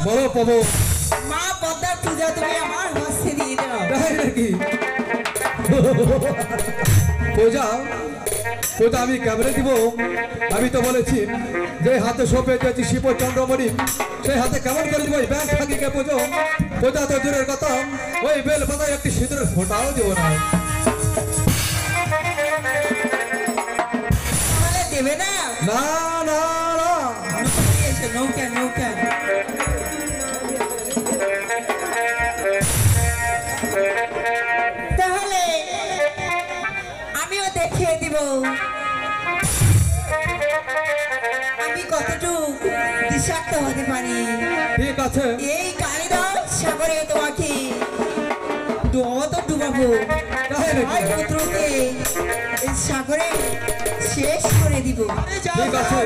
বলো পাবো মা পদ্মার পূজা তুমি আমার হস্তে দিয়ে দাও। তাই নাকি? পূজা পূজা আমি কেমনে দিব? আমি তো বলেছি যে হাতে সোপে দিয়েছি শিব চন্দ্রমণি, সেই হাতে কেমন করে দিব? ব্যাংক থাকি কে পুজো? পূজা তো দূরের কথা, ওই বেল পাতায় একটি সিঁদুরের ফোঁটাও দিব না। তাহলে দেবে না? না না না, নৌকা নৌকা তাহলে আমিও দেখিয়ে দিব আমি কতটুকু বিষাক্ত হতে পারি। ঠিক আছে। এই কালিদাস সাগরে তোমাকে ডুবাবো, পুত্রকে এই সাগরে শেষ করে দিব। ঠিক আছে,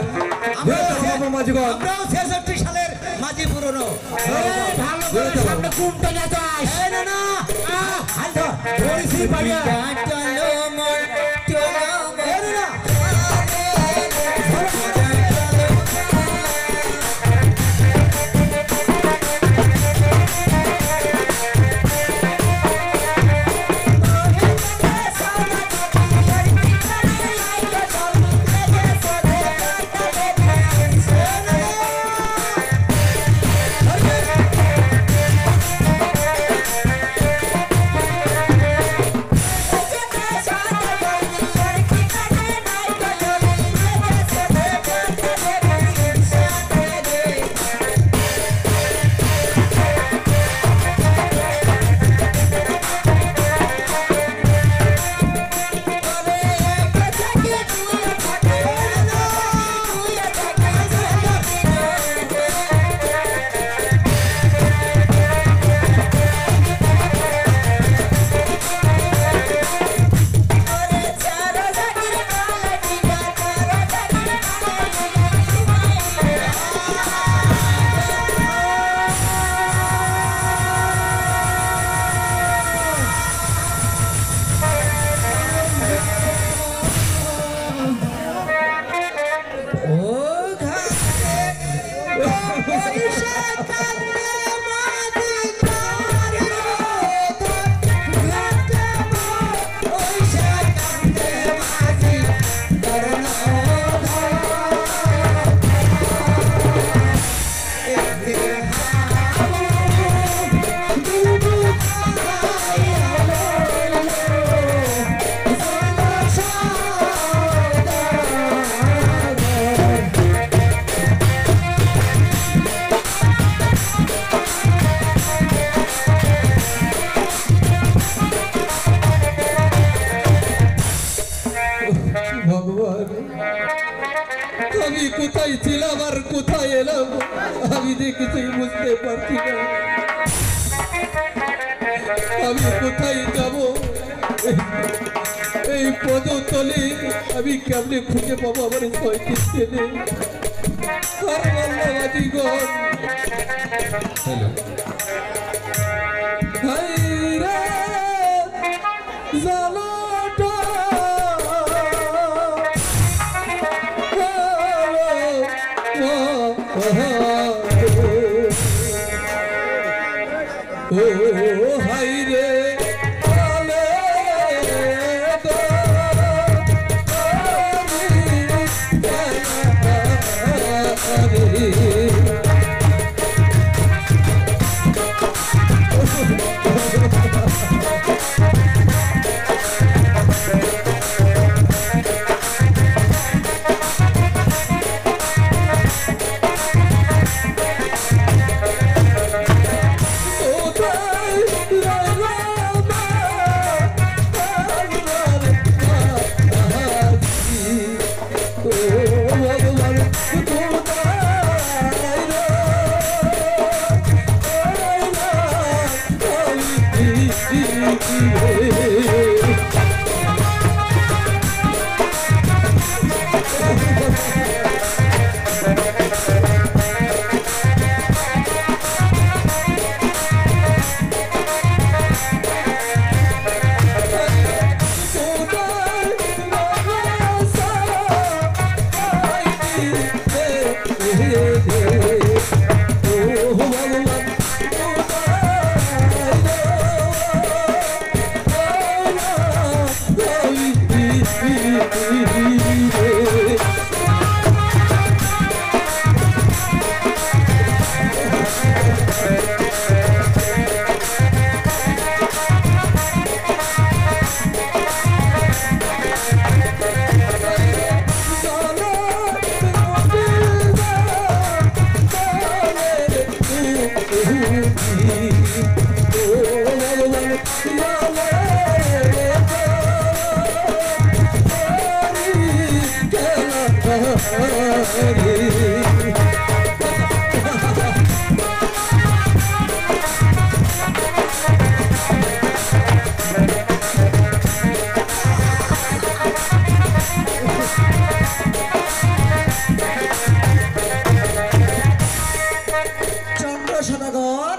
মাঝিগণ আমরাও 66 সালের মাঝি পুরনো। ভালো করে সামনে কোনটা না যাস না না হাল ধর বলছি পাড়িয়া চলো মোর চলো না ভগবান, আমি কোথায় ছিলাম আর কোথায় এলাম আমি যে কিছুই বুঝতে পারছি না। আমি কোথায় যাব? এই পদতলে আমি কেমনে খুঁজে পাবো আমার ছয়টি ছেলে? আর মাল্লাবাদীগণ হায়রে জালাটা ও হায়রে চন্দ্র সদাগর,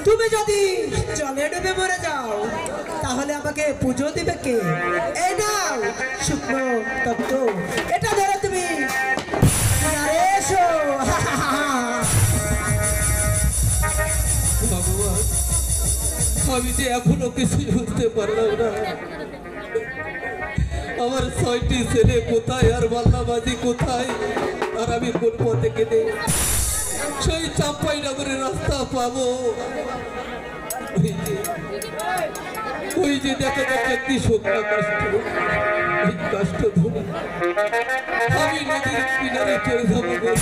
তুমি যদি জলে ডুবে মরে যাও তাহলে আমাকে পুজো দিবে কে? এই নাও শুকনো তত্ত্ব, এটা ধরো তুমি কিনারে এসো। ভগবান, আমি যে এখনো কিছু বুঝতে পারলাম না। আমার 6টি ছেলে কোথায় আর মাল্লাবাজি কোথায়, আর আমি কোন পথে গেলে সেই চাম্পাই নগরের রাস্তা পাবো? ওই যে দেখা যাচ্ছে কি শোকনা কষ্ট, এই কষ্ট ধরে আমি নদীর কিনারে চলে যাবো গো,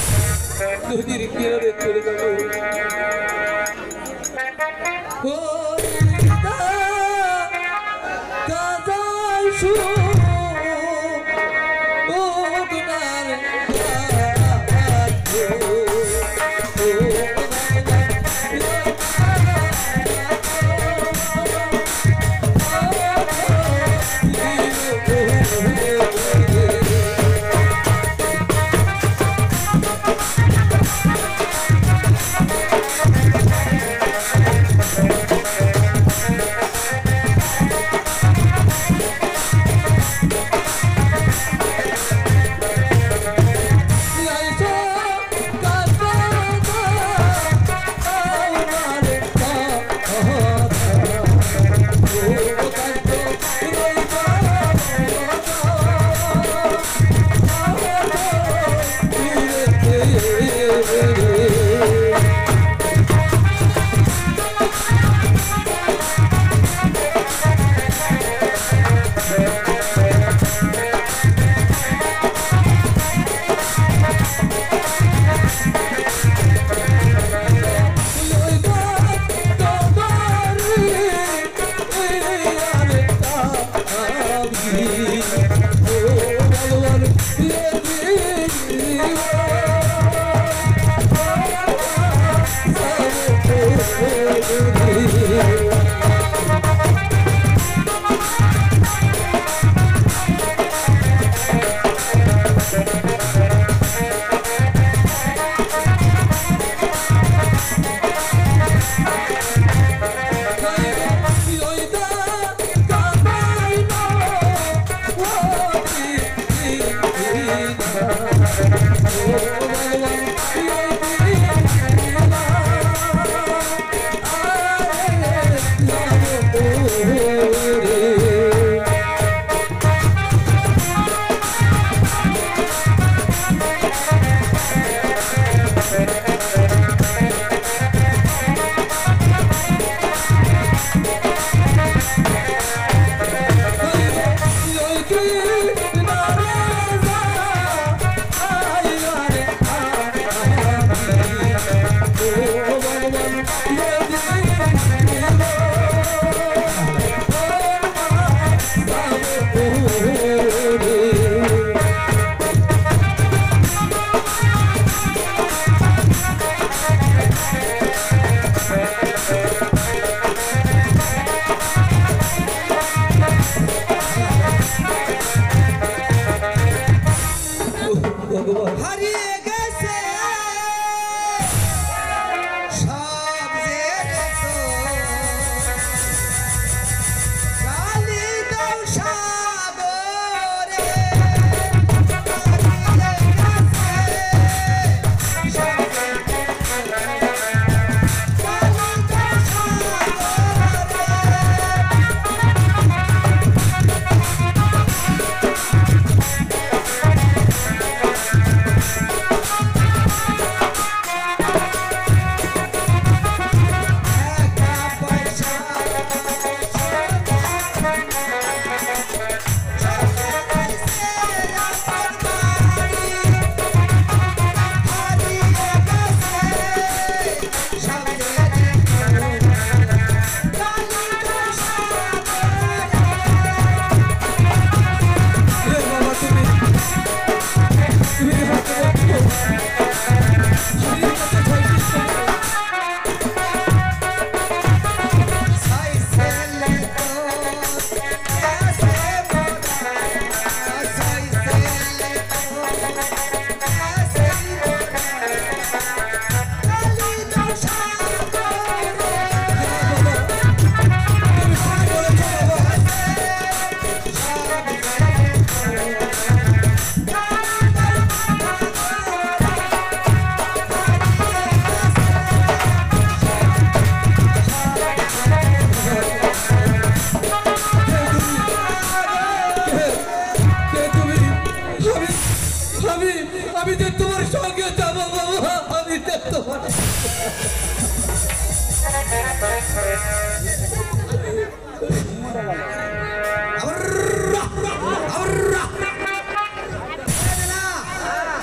নদীর কিনারে চলে যাবো। ও কাজাই শু ও গুনার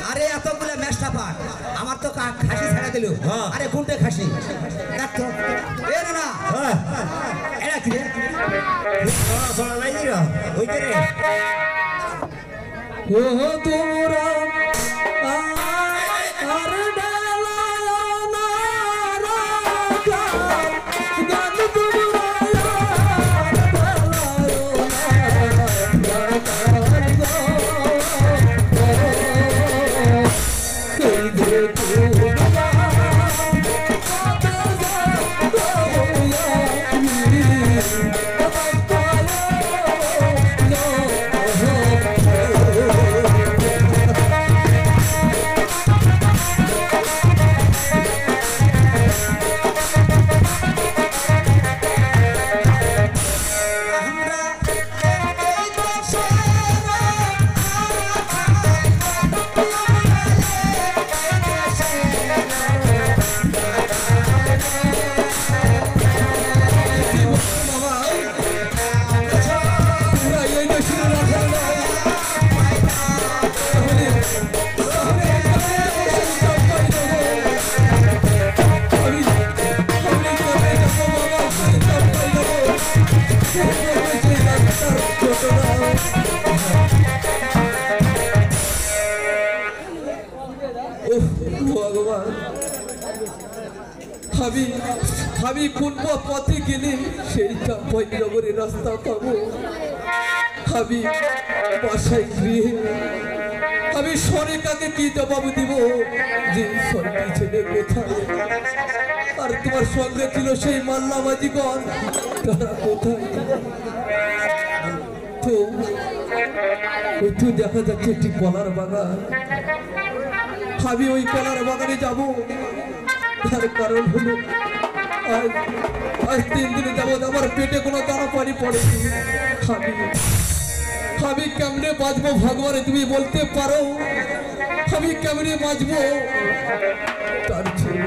আরে এতগুলো মেষ্টা পাট আমার তো খাসি ছেড়ে দিল। আরে কোনটা খাসি দেখ তো। এ না এরা কি রে? চলা নাই রে ওই রে। ও তোমরা আর ডালা না রাখা গান তোমরা আমি কোন পথে গেলে সেই চাঁপাইনগরের রাস্তা পাবো? আমি বাসায় গিয়ে আমি সরেকাকে কি জবাব দিব যে সরকার ছেলে কোথায়? আর তোমার সঙ্গে ছিল সেই মাল্লা মাঝিগণ, তারা কোথায়? তো একটু দেখা যাচ্ছে একটি কলার বাগান। আমি ওই কলার বাগানে যাব। তার কারণ হলো আজ 3 দিনে যাবৎ আমার পেটে কোনো দানা পানি পড়েনি। আমি কেমনে বাঁচবো ভগবানে তুমি বলতে পারো? আমি কেমনে বাঁচবো? তার ছিল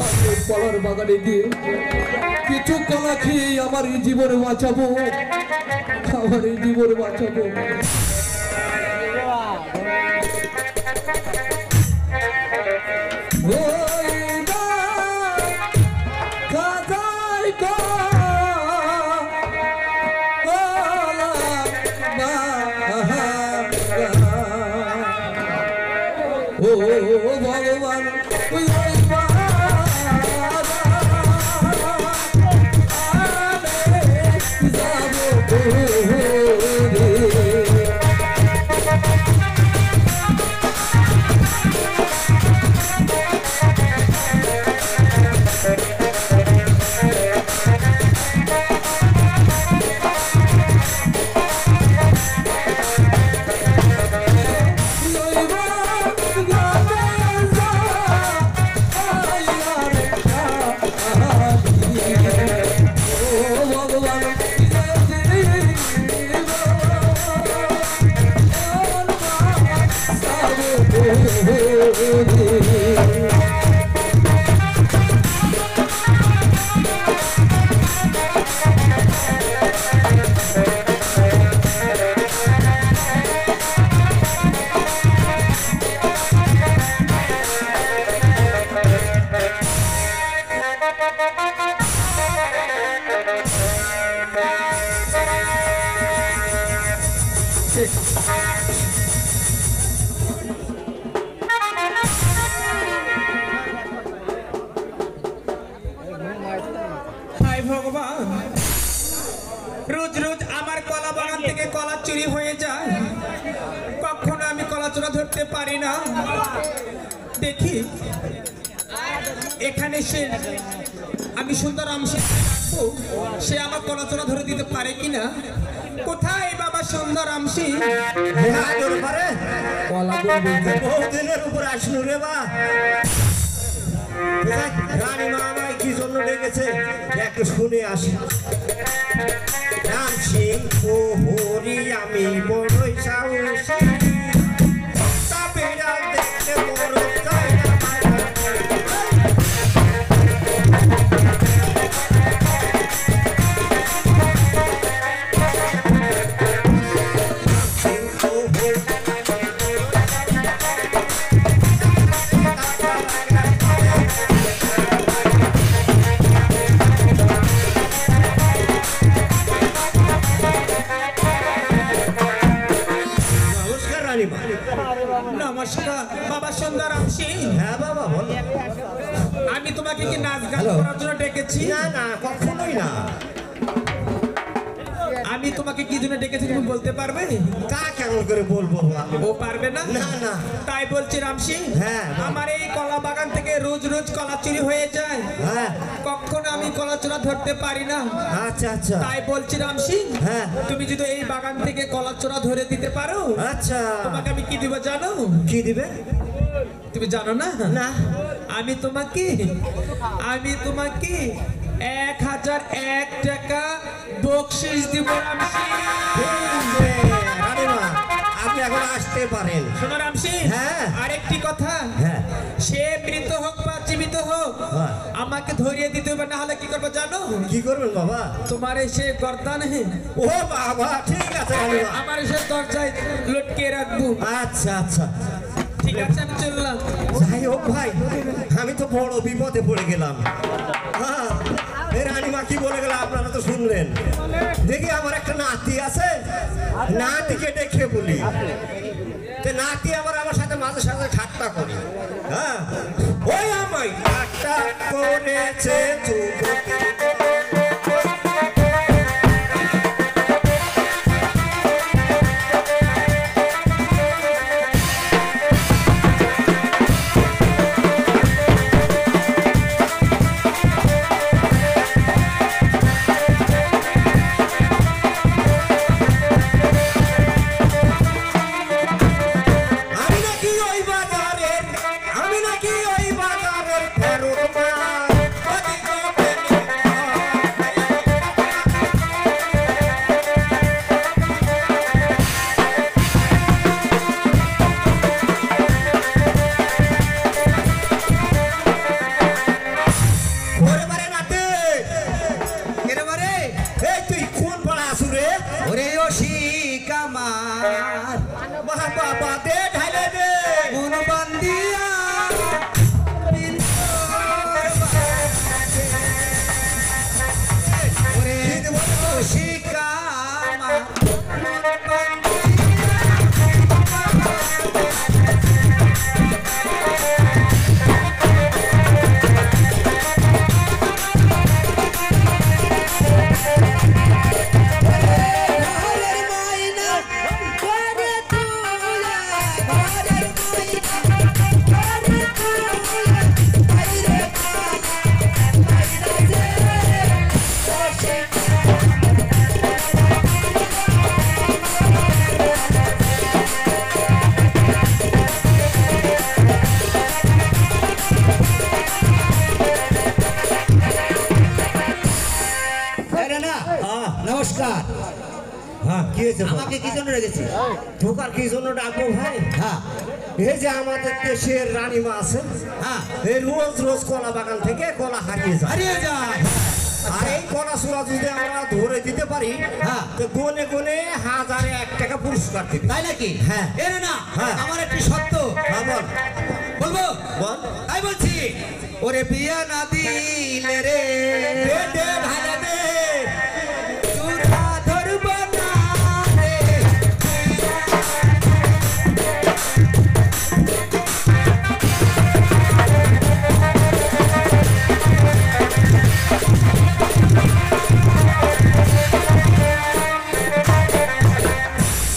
আমি কলার বাগানে গিয়ে কিছু কলা খেয়ে আমার এই জীবন বাঁচাবো, আমার এই জীবন বাঁচাবো। ভগবান হায় ভগবান, রোজ রোজ আমার কলা বাগান থেকে কলা চুরি হয়ে যায়, কখনো আমি কলা চোরা ধরতে পারি না। দেখি এখানে সে আমি সুন্দর আমসে সে আমার কলা চোরা ধরে দিতে পারে কিনা। কোথায় বাবা সুন্দর আমসি? বহুদিনের উপর আসলো রে বা রানী মা আমায় কি জন্য ডেকেছে একটু শুনে আসি। রাম সিং ও হরি আমি বড়ই সাহসী, বিড়াল দেখতে বড় চাই না। আমি তোমাকে কি নাচ গান হ্যালো। করার জন্য ডেকেছি? না না কখনোই না। আমি তোমাকে কি জন্য ডেকেছি তুমি বলতে পারবে? তা কেমন করে বলবো বাবা? ও পারবে না? না না। তাই বলছি রামসি, হ্যাঁ। আমার এই কলা বাগান থেকে রোজ রোজ কলা চুরি হয়ে যায়, হ্যাঁ কখনো আমি কলা চোরা ধরতে পারি না। আচ্ছা আচ্ছা তাই বলছি রামসি, হ্যাঁ। তুমি যদি এই বাগান থেকে কলা চোরা ধরে দিতে পারো, আচ্ছা তোমাকে আমি কি দিব জানো? কি দিবে? তুমি জানো না? না। আমি তোমাকে 1001 টাকা বকশিস দিব রামসি। রানীমা আপনি এখন আসতে পারেন। শোনো রামসি, হ্যাঁ। আরেকটি কথা, হ্যাঁ সে মৃত হোক বা জীবিত হোক, হ্যাঁ। আমাকে ধরিয়ে দিতে হবে, না হলে কি করবো জানো? কি করবেন বাবা? তোমার সে গর্দান ও বাবা ঠিক আছে রানীমা। আমার সে দরজায় লটকে রাখবো। আচ্ছা আচ্ছা ঠিক আছে, আমি চললাম। যাই হোক ভাই, আমি তো বড় বিপদে পড়ে গেলাম। হ্যাঁ এই রানীমা কি বলে গেল আপনারা তো শুনলেন। দেখি আমার একটা নাতি আছে, নাতিকে দেখে বলি। তে নাতি আমার সাথে মাঝে সাথে ঠাট্টা করি। হ্যাঁ ওই আমায় ঠাট্টা করেছে যুবতী। আমি নাকি ওই বাজারের ফেরত মাল। ওরে বারে নাতে, এরে বারে, এই তুই কোন পাড়া আসু রে? ওরে অশিক আমার বাবা দে ঢালে দে। মন বান্দিয়া ওরে অশিক আমার মন নমস্কার। হ্যাঁ কি হয়েছে? আমাকে কি জন্য রেখেছি? ঢোকার কি জন্য ডাকবো ভাই? হ্যাঁ এই যে আমাদের দেশের রানীমা আছে, হ্যাঁ এই রোজ রোজ কলা বাগান থেকে কলা হারিয়ে যায়। হারিয়ে যায়। আর এই কলা চূড়া যদি আমরা ধরে দিতে পারি, হ্যাঁ। তো গনে গনে 1001 টাকা পুরস্কার দিবে। তাই নাকি? হ্যাঁ। এরে না, হ্যাঁ। আমার একটি সত্য হ্যাঁ, বল বলবো। বল। তাই বলছি, ওরে বিয়া না দিলে রে দে দে ঢালে দে। চূড়া ধরব না রে।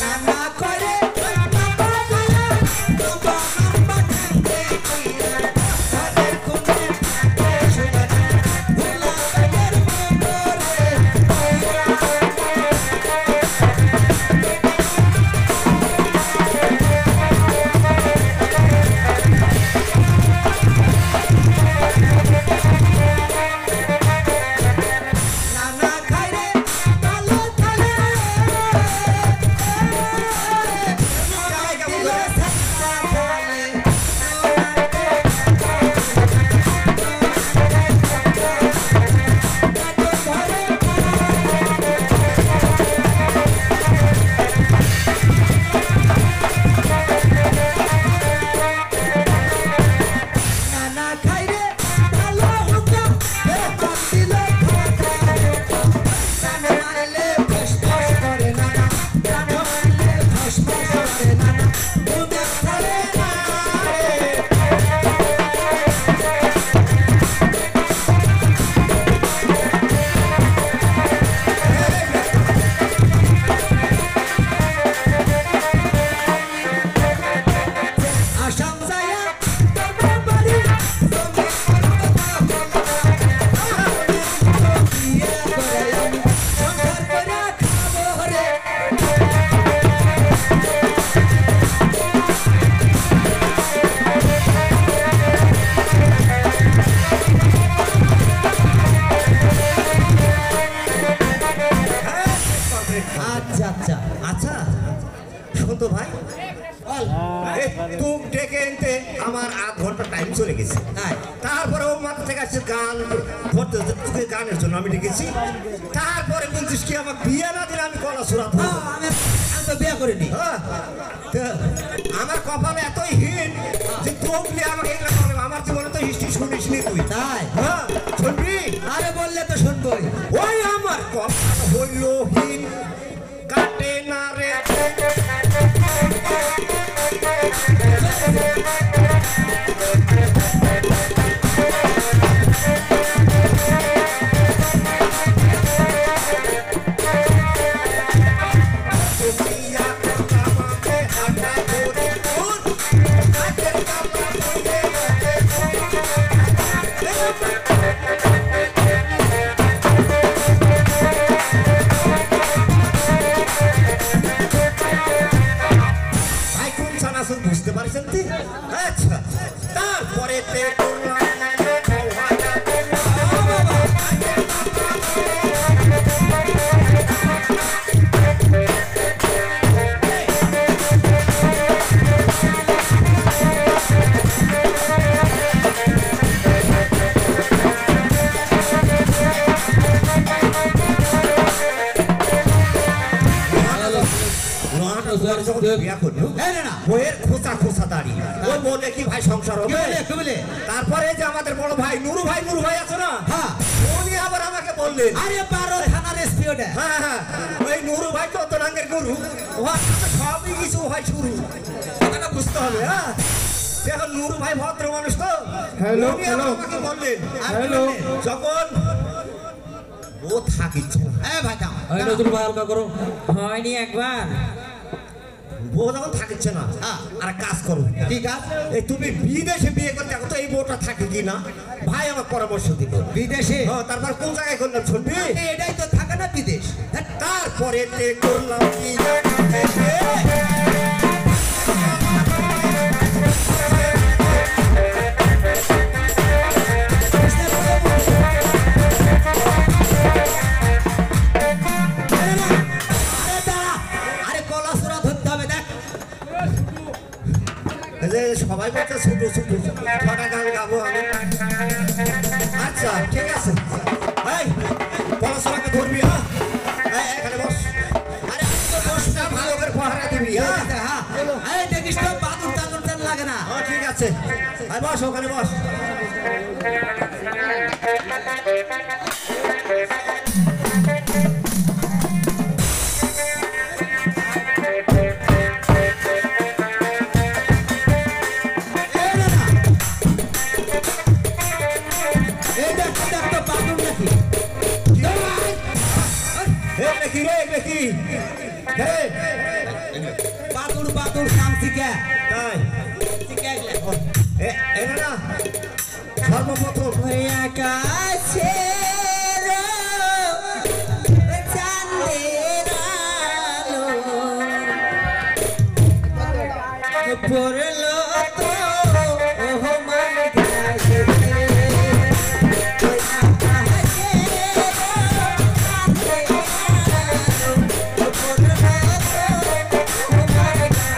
নানা করে নাম্বা দিয়া, নাম্বা ঠান্ডে কইরা, তাদের কোনে শুনে না, ভুলা কাজের মতো রে। চলে গেছে হ্যাঁ। তারপরে ও মাথা থেকে আসছে গান ধরতে ধরতে তোকে গানের জন্য আমি ডেকেছি তারপরে বলছিস কি আমার বিয়ে না দিলে আমি গলা সুরা ধরবো। আমি তো বিয়ে করিনি। হ্যাঁ, তা আমার কপালে এতই হীন যে তোকে আমাকে এগুলো বলে আমার জীবনে তো হিস্ট্রি শুনিস নি তুই তাই? হ্যাঁ শুনবি আরে বললে তো শুনবই। ওই আমার কপাল হইল হীন কাটে না রে ভাই কোন সানাসুর বুঝতে পারছেন তুই আচ্ছা তারপরে তে বিয়া করলো বইয়ের খোঁচা খোঁচা দাড়ি ও বলে কি ভাই সংসার হবে তারপরে যে আমাদের বড় ভাই নুরু ভাই আছে না হ্যাঁ। উনি আবার আমাকে বললেন আরে 12 থানার এসপি ওটা। হ্যাঁ হ্যাঁ ওই নুরু ভাই কত রঙের গরু ওর সাথে সবই কিছু হয় শুরু কথাটা বুঝতে হবে হ্যাঁ এখন নুরু ভাই ভদ্র মানুষ তো হ্যালো, উনি আবার হ্যালো। আমাকে বললেন হ্যালো। যখন ও থাকিচ্ছে না এই ভাই দাও। এই নজরুল ভাই হালকা করো। হয়নি একবার বউ যখন থাকিচ্ছে না হ্যাঁ। আর কাজ করো ঠিক আছে। এই তুমি বিদেশে বিয়ে করতে দেখো তো এই বউটা থাকে কি না ভাই আমার পরামর্শ দিল বিদেশে? হ্যাঁ, তারপর কোন জায়গায় করলাম শুনবি এটাই তো থাকে না বিদেশ। তারপরে তে করলাম কি আরে দাঁড়া, আরে কলা সুরা ধরতে হবে দেখ। এই যে সবাই বলছে ছোট ছোট ছটা গান গাবো আমি আচ্ছা ঠিক আছে এই পড়াশোনাকে ধরবি হ্যাঁ এই, এখানে বস আরে আমি তো বসটা ভালো করে পড়া দিবি হ্যাঁ হ্যাঁ, এই দেখিস তো বাদুর টাদুর তেল লাগে না। হ্যাঁ ঠিক আছে এই বস ওখানে বস এই না না। এই দেখ দেখ তো বাদুর নাকি? এই নাকি রে এই নাকি হে বাদুর বাদুর নাম শিখে তাই শিখে গেলে। এ না সর্বপ্রথম ওই আকাশের চাঁদের আলো পড়লো তো ওহ মান গাছে। ওই আকাশের চাঁদের আলো পড়লো তো ওহ মান গাছে।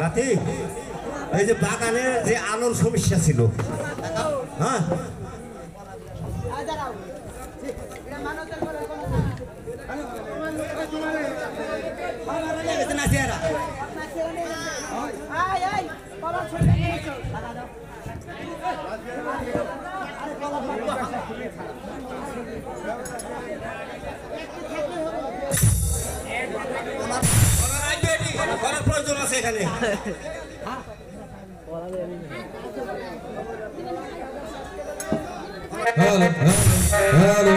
লাতি এই যে বাগানে যে আলোর সমস্যা ছিল, হ্যাঁ প্রয়োজন আছে এখানে। হ্যালো হ্যালো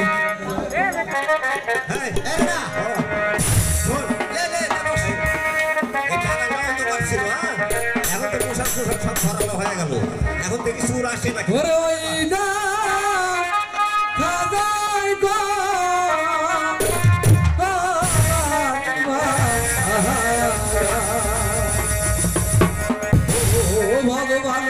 এখন তো পোশাক পোশাক সব ধরানো হয়ে গেল, এখন দেখি চুর আসে নাকি। ওরে ওই না খাদাই গো ও ভগবান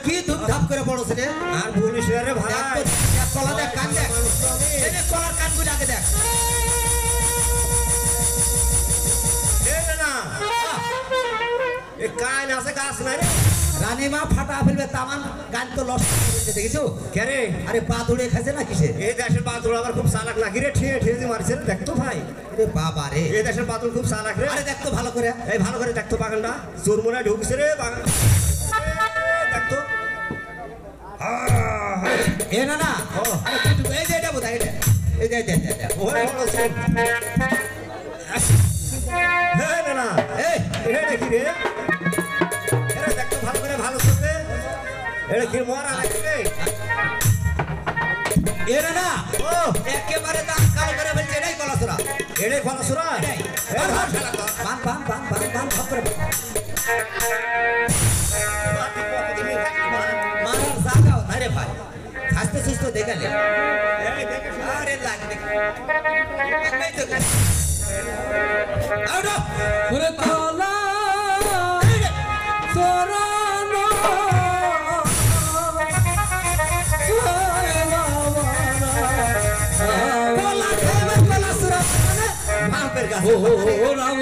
কি ধুমধাম করে পড়ছে রে আর বলিস না রে ভাই কলা দেখ কান দেখ এই যে কলার কানগুলো আগে দেখ না এ কান আছে গাছ নাই রে রানীমা ফাটা ফেলবে তামান গান তো লস করতে দেখেছো কে রে আরে পা ধরে খাইছে না কিসে এই দেশের বাতুল আবার খুব চালাক নাকি রে ঠেয়ে ঠেয়ে দিয়ে মারছে রে দেখতো ভাই আরে বাবা রে এই দেশের বাতুল খুব চালাক রে আরে দেখ তো ভালো করে এই ভালো করে দেখতো বাগানটা চোর মনে হয় ঢুকছে রে বাগান দেখতো এ না না ও। আরে তুই এই যে এটা বোধ এটা এই যে এটা ওরে বলো চোর হ্যাঁ না না এই এটা দেখি রে এরা দেখতো ভালো করে ভালো করতে এটা কি মরা নাকি রে এ না না ও একেবারে দাম কাল করে ফেলছে এটাই কলাসরা এড়ে ফলাসুরা এটাই এই ধর শালা তো বান বান বান বান বান ভাব করে বাতি কতদিনই থাকি না মারার জায়গাও নাই রে ভাই স্বাস্থ্য সুস্থ দেখালে এই দেখে আরে লাগবে এই তো আউট ওরে কলা চোরানো কলা খাবে কলাসরা ভাবের গাছ ও রাম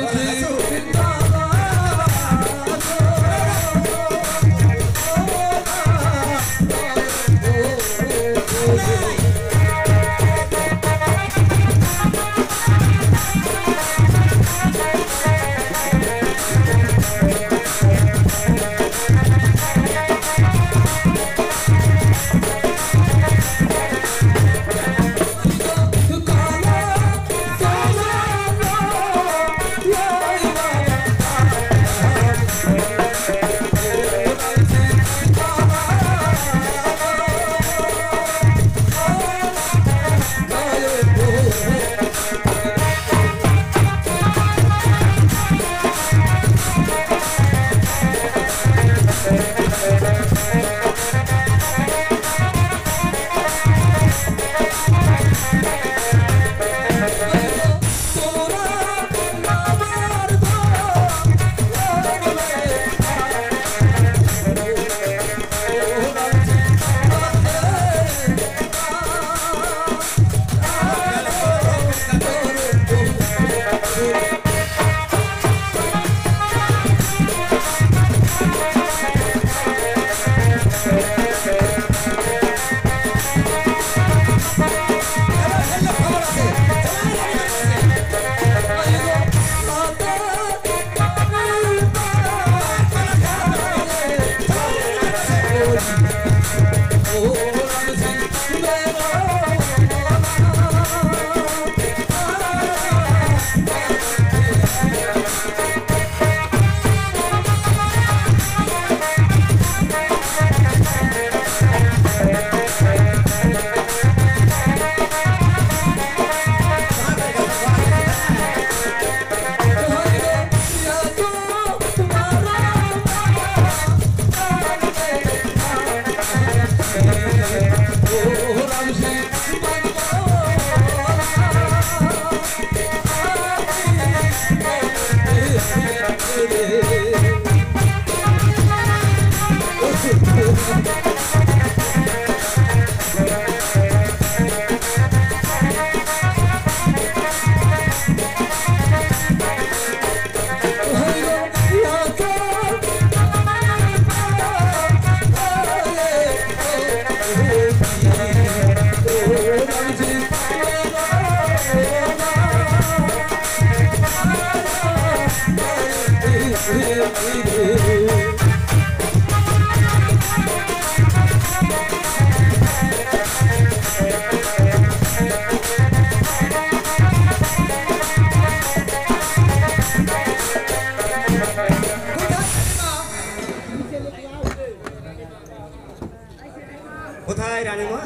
কোথায় রানীমা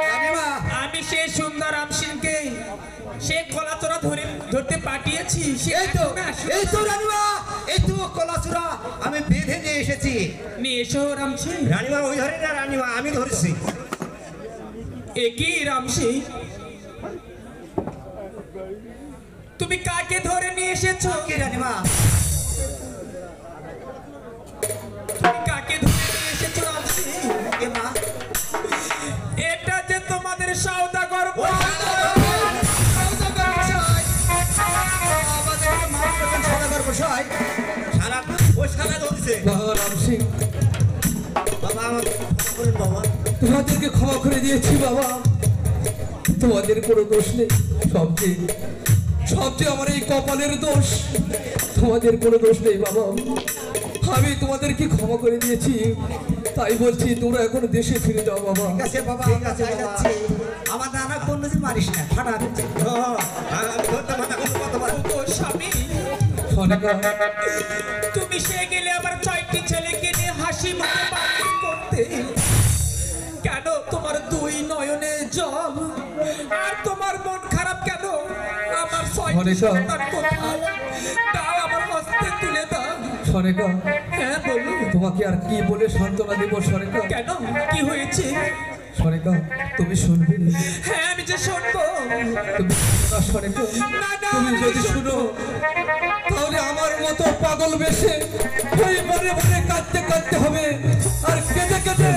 রানীমা আমি সে সুন্দর আমসিনকে সে কলাচোরা ধরতে পাঠিয়েছি সে এই তো রানীমা এই তো কলাসুরা আমি বেঁধে নিয়ে এসেছি নিয়ে এসো রামসিং রানীমা ওই ধরে না রানীমা আমি ধরেছি একই রামসিং তুমি কাকে ধরে নিয়ে এসেছো? কি জানি মা, তুমি কাকে ধরে নিয়ে এসেছো রামসি? এ মা, এটা যে তোমাদের সওদাগর আমাদের মা যখন সদাগর বসায়, সারা ও সারা ধরছে বাবা রাম সিং, বাবা আমাকে ক্ষমা করেন বাবা। তোমাদেরকে ক্ষমা করে দিয়েছি বাবা, তোমাদের কোনো দোষ নেই। সবচেয়ে সবচেয়ে আমার এই কপালের দোষ, তোমাদের কোনো দোষ নেই বাবা। আমি তোমাদেরকে ক্ষমা করে দিয়েছি, তাই বলছি তোমরা এখন দেশে ফিরে যাও বাবা। ঠিক আছে বাবা, আমরা চলে যাচ্ছি। আমার নানা কোন নজির মারিস না, ফাটা হচ্ছে। আমি ধরতে মানা করবো কতবার। ও স্বামী, সনিকা, তুমি সে গেলে আবার 6টি ছেলেকে নিয়ে হাসি মুখে পার্টি করতে। কেন তোমার 2 নয়নে জল আর তোমার মন খারাপ কেন? আমার 6টি অনেকা। সন্তান কোথায়? তাও আমার হস্তে তুলে দাও। সনিকা, হ্যাঁ বলো, তোমাকে আর কি বলে সান্ত্বনা দেব সনিকা? কেন কি হয়েছে? সনিকা, তুমি শুনবে? হ্যাঁ আমি যে শুনবো। তুমি শুনো না সনিকা? না, না, তুমি আমি যদি শুনো তাহলে আমার মতো পাগল বেশে ওই মনে মনে কাঁদতে কাঁদতে হবে, আর কেঁদে কেঁদে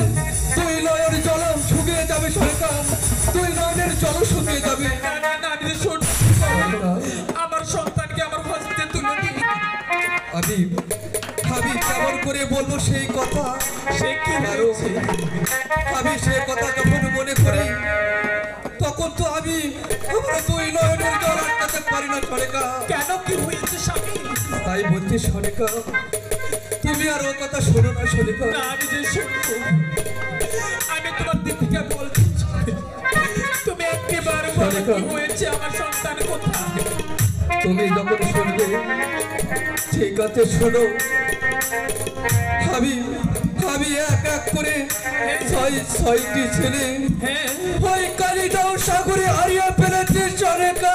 2 নয়নের জল শুকিয়ে যাবে সনিকা, 2 নয়নের জল শুকিয়ে যাবে। না, না, না, আমি যে শুনবো। আমার সন্তানকে আমার হস্তে তুলে দিই। আমি আমি কেমন করে বলবো সেই কথা? সে কি আরো হয়েছে? আমি সে কথা যখন মনে করি তখন তো আমি আমার 2 নয়নের জল আটকাতে পারি না সনিকা। কেন কি হয়েছে স্বামী? তাই বলছি সনিকা, তুমি আর ও কথা শোনো না সনিকা। না আমি যে শুনবো। আমি তোমার দিদিকে বলছি, তুমি একেবারে বলো কি হয়েছে, আমার সন্তান কোথায়? তুমি যখন শুনবে ঠিক আছে শোনো। আমি আমি এক এক করে 6টি ছেলে হ্যাঁ ওই কালিদাও সাগরে হারিয়ে ফেলেছি সনিকা।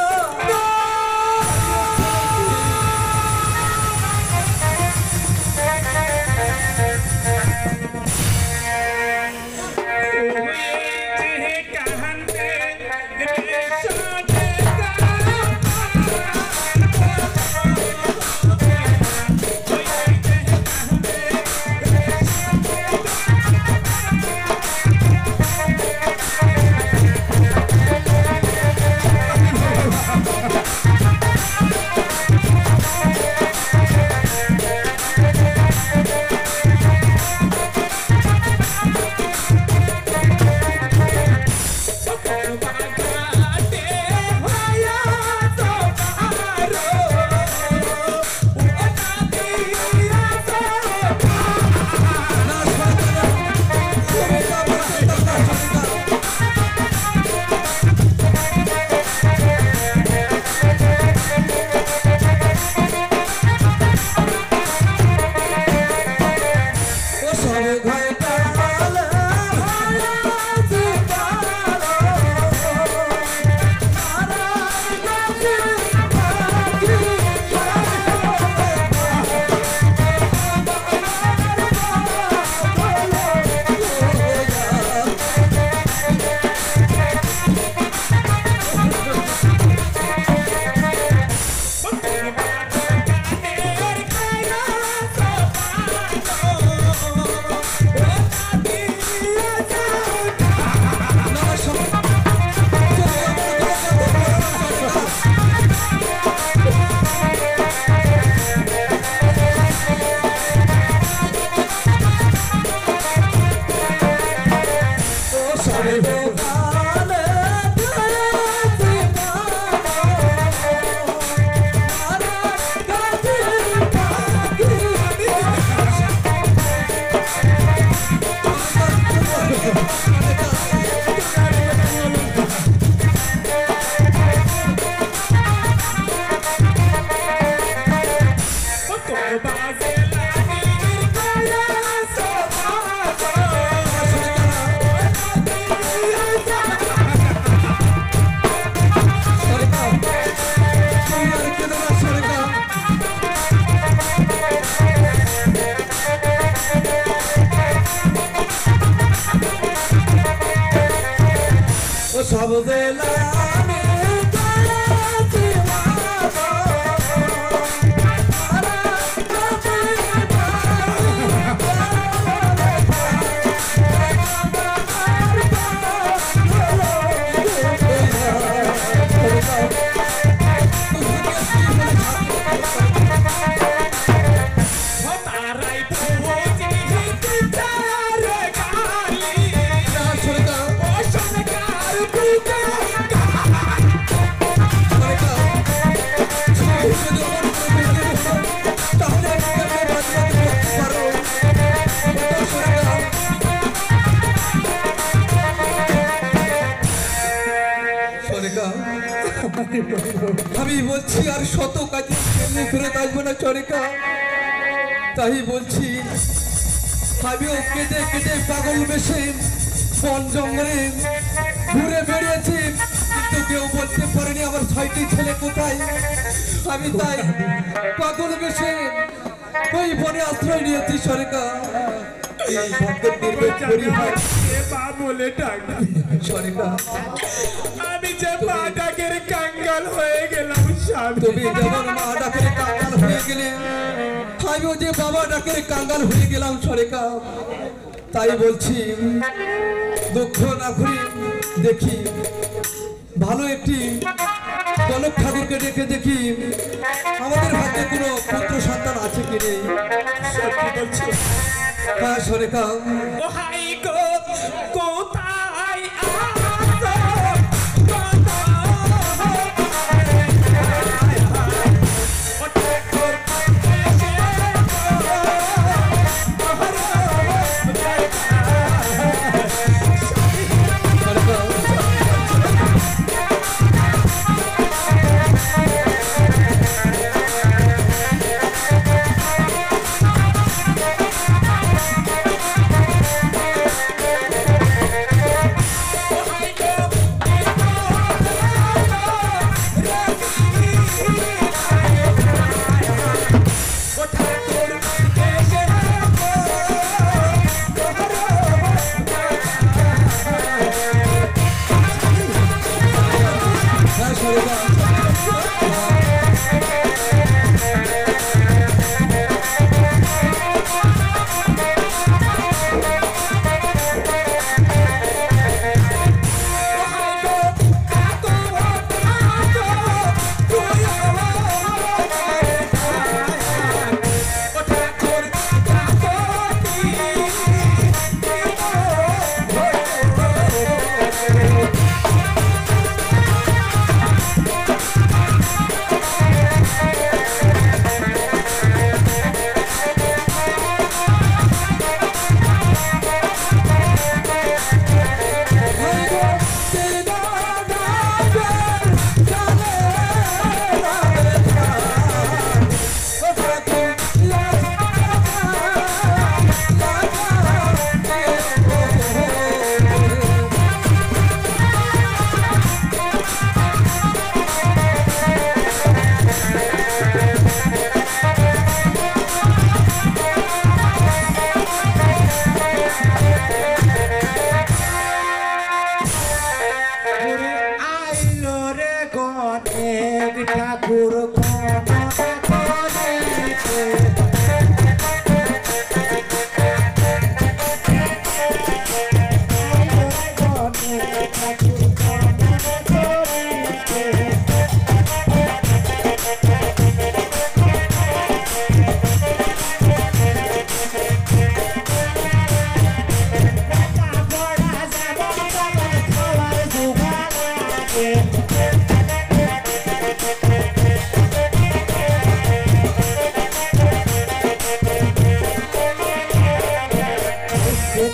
সব জেলা আমি বলছি আর শত কাজে এমনি ফেরত আসবো না চরিকা, তাই বলছি আমিও কেটে কেটে পাগল বেশে বন জঙ্গলে ঘুরে বেরিয়েছি, কিন্তু কেউ বলতে পারেনি আমার 6টি ছেলে কোথায়। আমি তাই পাগল বেশে ওই বনে আশ্রয় নিয়েছি সরকার। এই ভক্তের নির্বেদ পরিহার মা বলে ডাকবি। সরকার, আমি যে মা ডাকের কাঙ্গাল হয়ে গেলাম স্বামী। তুমি যেমন মা ডাকের কাঙ্গাল হয়ে গেলে, আমিও যে বাবা ডাকের কাঙ্গাল হয়ে গেলাম সরকার। তাই বলছি দুঃখ না করি দেখি ভালো একটি গণক ঠাকুরকে ডেকে দেখি আমাদের ভাগ্যে কোনো পুত্র সন্তান আছে কি নেই। সত্যি বলছো? হ্যাঁ সরকার, ও হাই গো কোথায় আছো? হ্যাঁ সরকার, আইলো রে গণেক ঠাকুর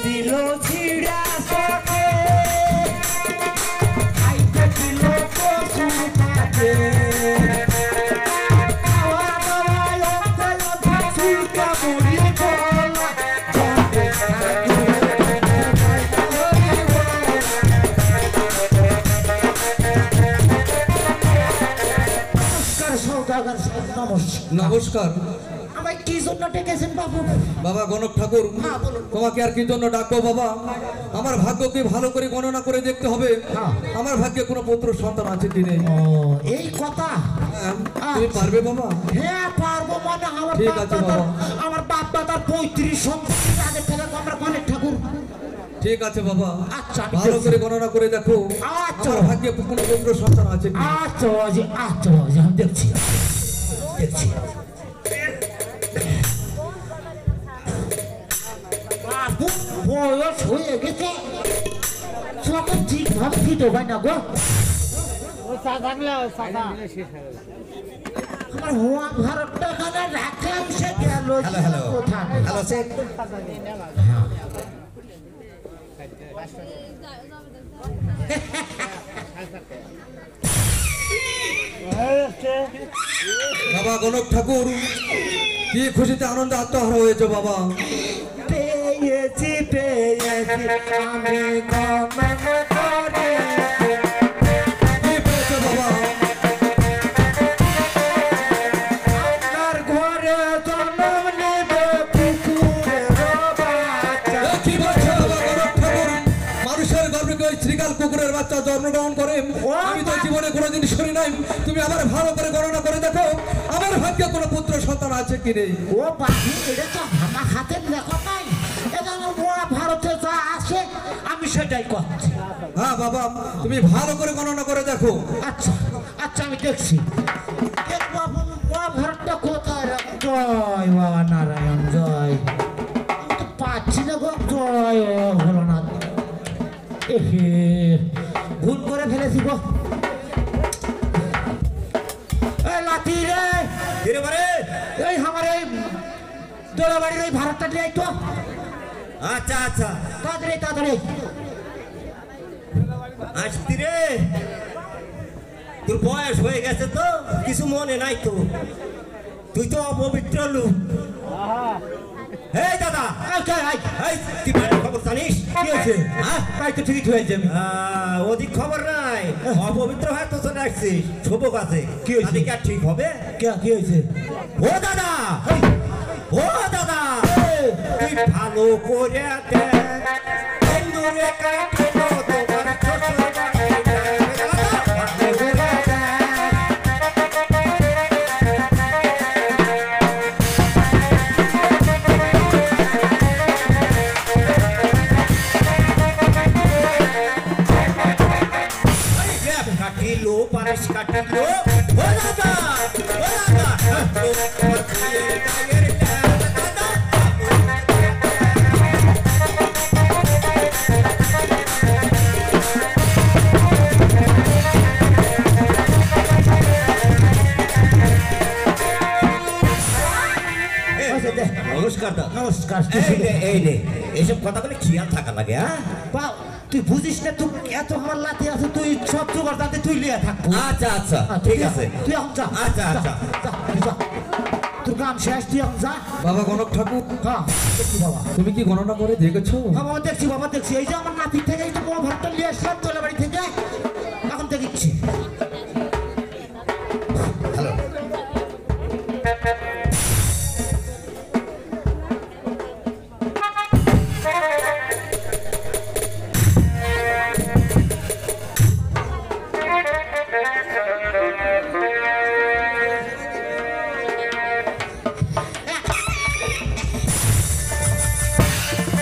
দিল ছিড়া সকে আইতে দিল পশু থাকে খাওয়া দাওয়া লক্ষ্য লক্ষ্য চুলকা মুড়ি গলা জন্মে নমস্কার সৌদাগর সাহেব, নমস্কার। নমস্কার। আমায় কি জন্য ডেকেছেন বাবু? বাবা গণক ঠাকুর, হ্যাঁ, বলুন। তোমাকে আর কি জন্য ডাকবো বাবা? আমার ভাগ্যকে ভালো করে গণনা করে দেখতে হবে হ্যাঁ। আমার ভাগ্যে কোনো পুত্র সন্তান আছে কি নেই। ও এই কথা। তুমি পারবে বাবা? হ্যাঁ পারবো, মানে আমার ঠিক বাপ আছে দাদার, বাবা। আমার বাপ দাদার 35 সম্পত্তির আগে থেকে আমরা গণেশ ঠাকুর। ঠিক আছে বাবা, আচ্ছা, আমি ভালো দেখছি। করে গণনা করে দেখো আচ্ছা। আমার ভাগ্যে কোনো পুত্র সন্তান আছে কি। আচ্ছা বাবাজি, আচ্ছা বাবাজি, আমি দেখছি দেখছি। বাবু বয়স হয়ে গেছে, যখন ঠিকভাবে ফিট হয় না গো। আমার হোয়া ভারতটা এখানে রাখলাম, সে গেল কোথায়? হ্যালো শেখ, বাবা গণক ঠাকুর কি খুশিতে আনন্দ আত্মহারা হয়েছে বাবা। পেয়েছি আমি গমন করি কি পেয়েছো বাবা? আপনার ঘরে জন্ম নেবে কুকুরের বাচ্চা। এ কি বলছো বাবা গণক ঠাকুর? মানুষের গর্ভে ওই শ্রীকাল কুকুরের বাচ্চা জন্মগ্রহণ করে? আমি তো জীবনে কোনোদিন শুনি নাই। তুমি আবার ভালো করে গণনা করে দেখো আমার ভাগ্যে কোনো পুত্র সন্তান আছে কি নেই। ও বাকি এটা তো আমার হাতের লেখা নাই, এটা আমার মহাভারতে যা আছে আমি সেটাই করছি। হ্যাঁ বাবা তুমি ভালো করে গণনা করে দেখো। আচ্ছা আচ্ছা আমি দেখছি। দেখবো মহাভারতটা কোথায় রাখ- জয় বাবা নারায়ণ জয়। আমি তো পাচ্ছি না গো, জয় ও ভোলানাথ। এহে ভুল করে ফেলেছি গো। এই লাঠি রে, কিরে বারে? এই আমার এই দোলাবাড়ির ওই ভারতটা নিয়ে আয় তো আচ্ছা আচ্ছা তাড়াতাড়ি তাড়াতাড়ি। আসতি রে, তোর বয়স হয়ে গেছে তো কিছু মনে নাই তো, তুই তো অপবিত্র লোক। এই দাদা, এই কে, এই, এই তুই বাড়ির খবর জানিস? কি হয়েছে? হ্যাঁ? তাই তো ঠিকই হয়েছে আমি। অধিক খবর নাই, অপবিত্র হয়ে তো চলে আসছিস শুভ কাজে। কি হয়েছে? তাতে কি আর ঠিক হবে? কি হয়েছে? ও দাদা, এই, ও দাদা, এই, তুই ভালো করে দেখ, বন্ধুরে কাটিলো তোমার শ্বশুর বাড়িতে। ভালো করে দেখ। কাটিলো পারিস কাটিলো, ও দাদা, ও দাদা, তোমার বিয়ের গায়ের দাদা। আচ্ছা, দে। নমস্কার দাদা। নমস্কার। এই নে এসব কথা বলে খেয়াল থাকা লাগে। হ্যাঁ বাউ, তুই বুঝিস না, তুই এত আমার লাঠি আছে, তুই সব জোগাড় তাতে তুই লিয়ে থাকবো। আচ্ছা আচ্ছা ঠিক আছে। তুই এখন যা। আচ্ছা, যা, আচ্ছা। যা, তুই যা। তোর কাম শেষ, তুই এখন যা। বাবা গণক ঠাকুর হ্যাঁ দেখছি বাবা। তুমি কি গণনা করে দেখেছো? হ্যাঁ বাবা দেখছি, বাবা দেখছি। এই যে আমার নাতির থেকে এই যে মহাভারতটা নিয়ে আসলাম তোলা বাড়ি থেকে, এখন দেখিচ্ছি।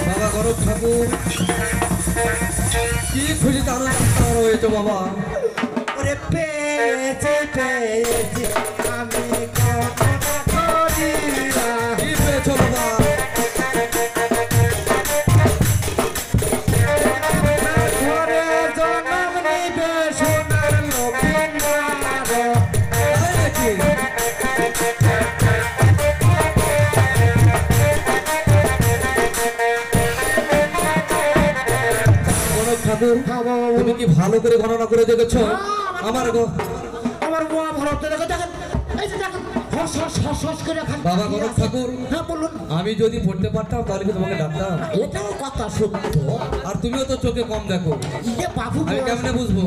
বাবা গণক ঠাকুর কি খুশিতে আনন্দ আত্মহারা হয়েছে বাবা। ওরে পেয়েছি পেয়েছি আমি কল্পনা করি না। কি পেয়েছো বাবা? ঘরে জন্ম নিবে সোনার লক্ষ্মীনার। তাই নাকি? গণক ঠাকুর হ্যাঁ বাবা, তুমি কি ভালো করে গণনা করে দেখেছো? আমার আমার মহাভারত দেখে দেখেন, এই যে দেখেন, হস হস হস হস করে খান। বাবা গণক ঠাকুর হ্যাঁ বলুন। আমি যদি পড়তে পারতাম তাহলে কি তোমাকে ডাকতাম? এটাও কথা সত্য। আর তুমিও তো চোখে কম দেখো, ইয়ে বাবু আমি কেমনে বুঝবো?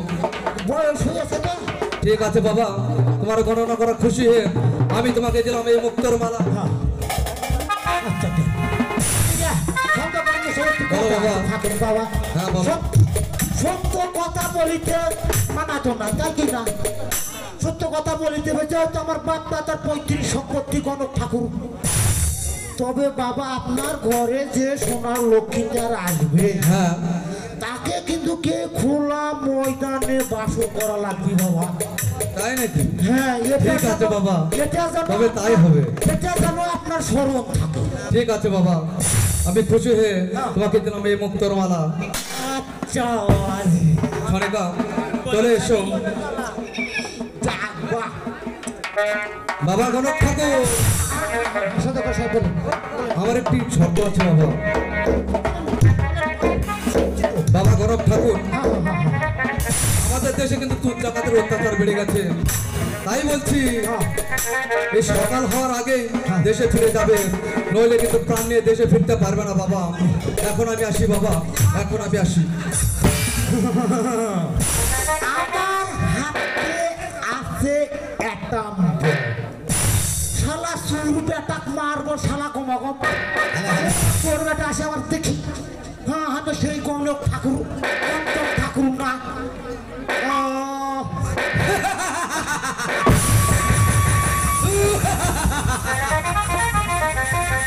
বয়স হয়েছে তো। ঠিক আছে বাবা, তোমার গণনা করা খুশি হয়ে আমি তোমাকে দিলাম এই মুক্তর মালা। আচ্ছা ঠিক। ইয়া, সত্য কথা সত্য বলো কথা বাবা। থাকেন বাবা। হ্যাঁ বলো। সত্য কথা বলিতে মানাতো না, তাই কি না? সত্য কথা বলিতে হয়েছে হয়তো আমার বাপ দাদার পৈতৃক সম্পত্তি গণক ঠাকুর। তবে বাবা আপনার ঘরে যে সোনার লক্ষ্মীটার আসবে, হ্যাঁ তাকে কিন্তু কে খোলা ময়দানে বাসর করা লাগবে বাবা। তাই নাকি? হ্যাঁ এটা ঠিক আছে যেন- বাবা, এটা যেন তবে তাই হবে। এটা যেন আপনার স্মরণ থাকে। ঠিক আছে বাবা, আমি খুশি হয়ে তোমাকে দিলাম এই মুক্তর মালা। আচ্ছা খনিকা চলে এসো। যাক বাহ। বাবা গণক ঠাকুর সাথে কথা বলুন। আমার একটি শর্ত আছে বাবা। বাবা গণক ঠাকুর হ্যাঁ, হ্যাঁ, হ্যাঁ। আমাদের দেশে কিন্তু চুন ডাকাতের অত্যাচার বেড়ে গেছে। তাই বলছি এই সকাল হওয়ার আগে দেশে ফিরে যাবে, নইলে কিন্তু প্রাণ নিয়ে দেশে ফিরতে পারবে না বাবা। এখন আমি আসি বাবা, এখন আমি আসি। আমার হাতে আছে একটা শালা সুর বেটা মারবো শালা কমাগম তোর বেটা আসে আবার দেখি। হ্যাঁ আমি সেই গণক ঠাকুর ঠাকুর না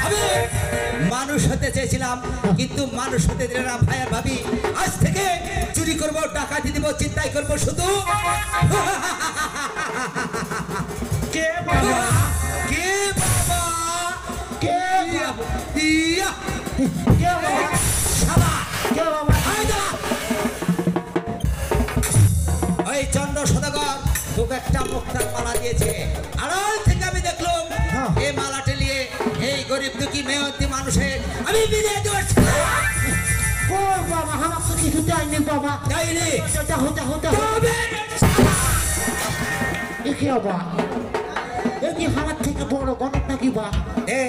আমি মানুষ হতে চেয়েছিলাম, কিন্তু মানুষ হতে দিলে না ভাইয়া ভাবি। আজ থেকে চুরি করবো, ডাকাতি দিব, চিন্তাই করবো শুধু। কে বাবা কে বাবা? কে ইয়া! কে বাবা শালা! কে বাবা আয় দাঁড়া! ওই চন্দ্র সদাগর তোকে একটা মুক্তার মালা দিয়েছে। আড়াল থেকে আমি দেখলাম এই মালাটা নিয়ে এই গরিব দুঃখী মেহনতি মানুষের আমি বিদায় দেওয়ার ও বাবা আমার তো কিছু চাইনি বাবা চাইনি। হতে হতে হতে তবে দেখি বাবা এই কি আমার থেকে বড় গণক নাকি বা এ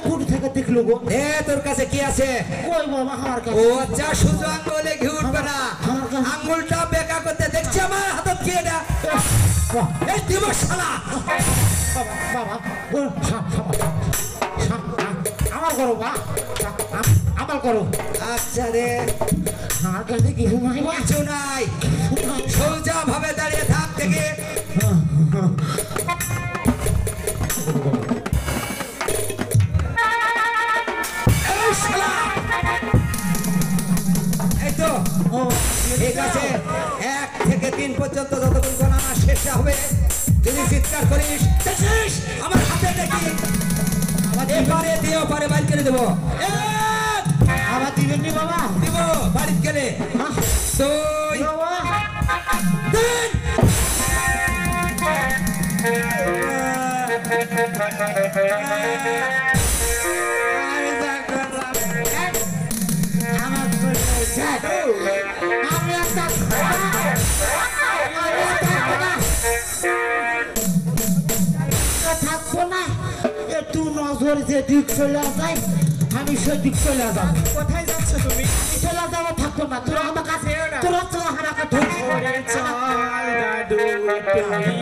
কোন থেকে দেখলো গো এ তোর কাছে কি আছে? কই বাবা আমার ও কাছে আচ্ছা, শুধু আঙ্গুলে ঘি উঠবে না, আঙ্গুলটা বেকা করতে দেখছি আমার হাতত কি এটা? বাহ, এই দিব শালা! বাবা বাবা ও আমার করো বা আমার করো আচ্ছা রে, আমার কাছে কিছু নাই বা কিছু নাই, সোজা ভাবে দাঁড়িয়ে থাক থেকে। এই শালা! এই তো ও ঠিক আছে, 1 থেকে 3 পর্যন্ত যতক্ষণ গণনা শেষ হবে, যদি চিৎকার করিস দেখিস আমার হাতে দেখি এবারে দিয়ে ওপারে বাইর করে দেবো। এক, আবার দিবেন নি বাবা দিব বাড়িতে গেলে। আহ, 2, বাবা 3। আমার করলে আমি একটা থাকবো না একটু নজর যে দিক চলে যায় আমি সেদিক চলে যাবো কোথায় যাচ্ছ তুমি? আমি চলে যাবো থাকবো না তোরা আমার কাছে তোরা চলে আমাকে ধরছো ওরে চল দাদু তুমি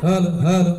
হ্যালো হ্যালো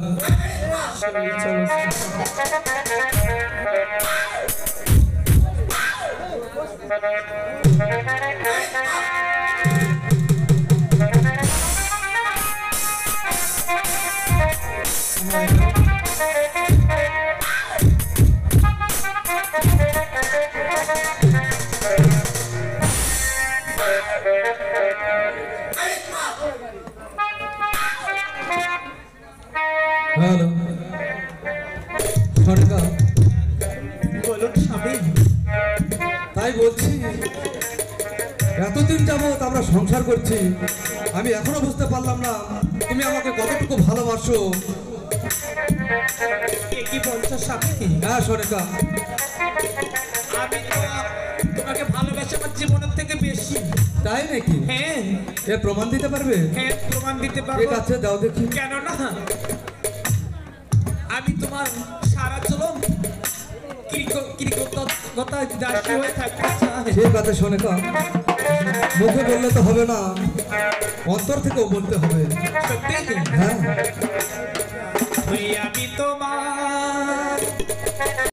হ্যালো সরকার বলুন স্বামী। তাই বলছি এতদিন যাবৎ আমরা সংসার করছি, আমি এখনো বুঝতে পারলাম না তুমি আমাকে কতটুকু ভালোবাসো। এ কি বলছো স্বামী? হ্যাঁ সরেকা, আমি তো তোমাকে ভালোবাসি আমার জীবনের থেকে বেশি। তাই নাকি? হ্যাঁ এ প্রমাণ দিতে পারবে? হ্যাঁ, প্রমাণ দিতে ঠিক পারবো। আছে দাও দেখি। কেন না, আমি তোমার সারা জীবন কৃতজ্ঞতা দাসী হয়ে থাকতে চাই। ঠিক আছে সনেকা, মুখে বললে তো হবে না, অন্তর থেকেও বলতে হবে। সত্যি হ্যাঁ আমি তোমার